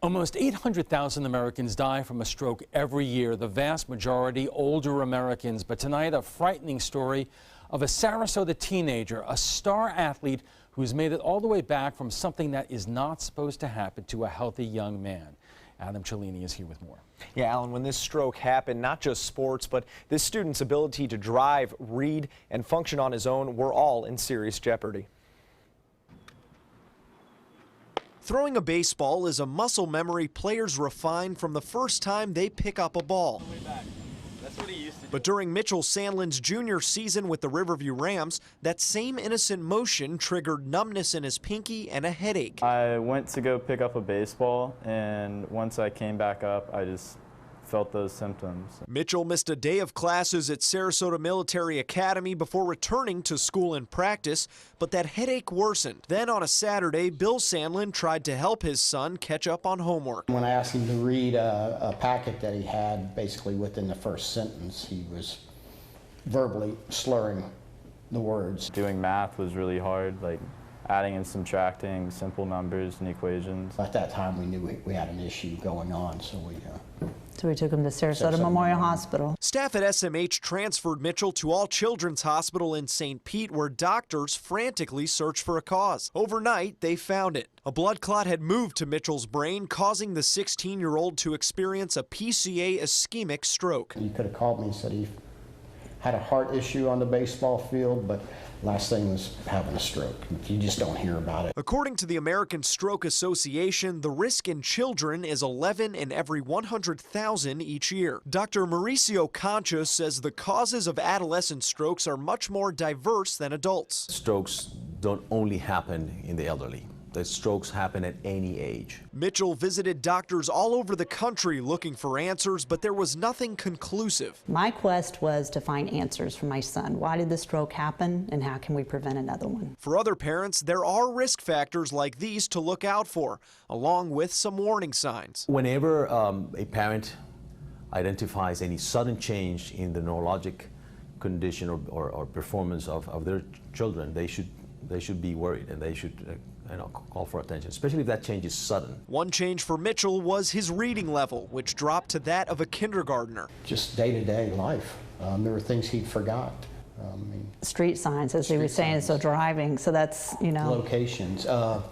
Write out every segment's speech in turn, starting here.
Almost 800,000 Americans die from a stroke every year, the vast majority older Americans. But tonight, a frightening story of a Sarasota teenager, a star athlete who's made it all the way back from something that is not supposed to happen to a healthy young man. Adam Cellini is here with more. Yeah, Alan, when this stroke happened, not just sports, but this student's ability to drive, read, and function on his own were all in serious jeopardy. Throwing a baseball is a muscle memory players refine from the first time they pick up a ball. But during Mitchell Sandlin's junior season with the Riverview Rams, that same innocent motion triggered numbness in his pinky and a headache. I went to go pick up a baseball, and once I came back up, I just felt those symptoms. Mitchell missed a day of classes at Sarasota Military Academy before returning to school and practice, but that headache worsened. Then on a Saturday, Bill Sandlin tried to help his son catch up on homework. When I asked him to read a packet that he had, basically within the first sentence, he was verbally slurring the words. Doing math was really hard, like adding and subtracting simple numbers and equations. At that time, we knew we had an issue going on, so we took him to Sarasota Memorial Hospital. Staff at SMH transferred Mitchell to All Children's Hospital in St. Pete, where doctors frantically searched for a cause. Overnight, they found it. A blood clot had moved to Mitchell's brain, causing the 16-year-old to experience a PCA ischemic stroke. He could have called me and said he had a heart issue on the baseball field, but last thing was having a stroke. You just don't hear about it. According to the American Stroke Association, the risk in children is 11 in every 100,000 each year. Dr. Mauricio Concha says the causes of adolescent strokes are much more diverse than adults. Strokes don't only happen in the elderly. The strokes happen at any age. Mitchell visited doctors all over the country looking for answers, but there was nothing conclusive. My quest was to find answers for my son. Why did the stroke happen, and how can we prevent another one? For other parents, there are risk factors like these to look out for, along with some warning signs. Whenever a parent identifies any sudden change in the neurologic condition or performance of their children, they should be worried, and they should call for attention, especially if that change is sudden. One change for Mitchell was his reading level, which dropped to that of a kindergartner. Just day-to-day life. There were things he'd forgot. Street signs, as he was saying, so driving, so that's, Locations,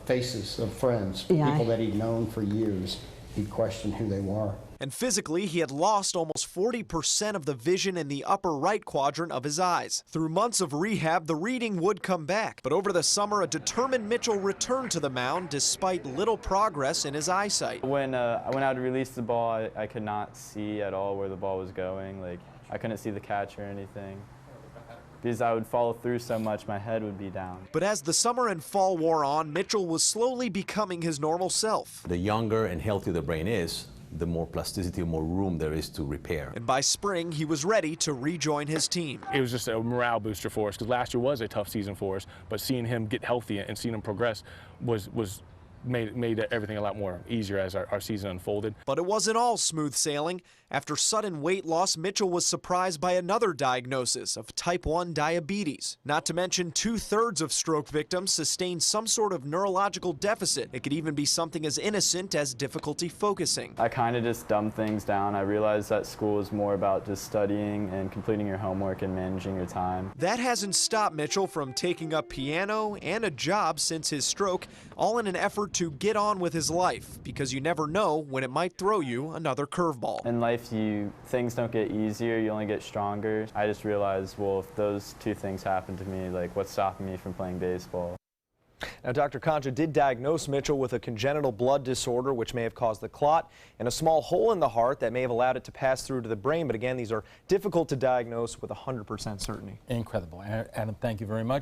faces of friends, people that he'd known for years. He'd question who they were. And physically, he had lost almost 40% of the vision in the upper right quadrant of his eyes. Through months of rehab, the reading would come back. But over the summer, a determined Mitchell returned to the mound despite little progress in his eyesight. When I went out to release the ball, I could not see at all where the ball was going. Like, I couldn't see the catch or anything. Because I would follow through so much, my head would be down. But as the summer and fall wore on, Mitchell was slowly becoming his normal self. The younger and healthier the brain is, the more plasticity, more room there is to repair. And by spring, he was ready to rejoin his team. It was just a morale booster for us, because last year was a tough season for us, but seeing him get healthy and seeing him progress made everything a lot more easier as our season unfolded. But it wasn't all smooth sailing. After sudden weight loss, Mitchell was surprised by another diagnosis of type 1 diabetes. Not to mention 2/3 of stroke victims sustain some sort of neurological deficit. It could even be something as innocent as difficulty focusing. I kind of just dumbed things down. I realized that school is more about just studying and completing your homework and managing your time. That hasn't stopped Mitchell from taking up piano and a job since his stroke, all in an effort to get on with his life, because you never know when it might throw you another curveball. In life, things don't get easier, you only get stronger. I just realized, well, if those two things happen to me, like, what's stopping me from playing baseball? Now, Dr. Concha did diagnose Mitchell with a congenital blood disorder, which may have caused the clot and a small hole in the heart that may have allowed it to pass through to the brain. But again, these are difficult to diagnose with 100% certainty. Incredible. Adam, thank you very much.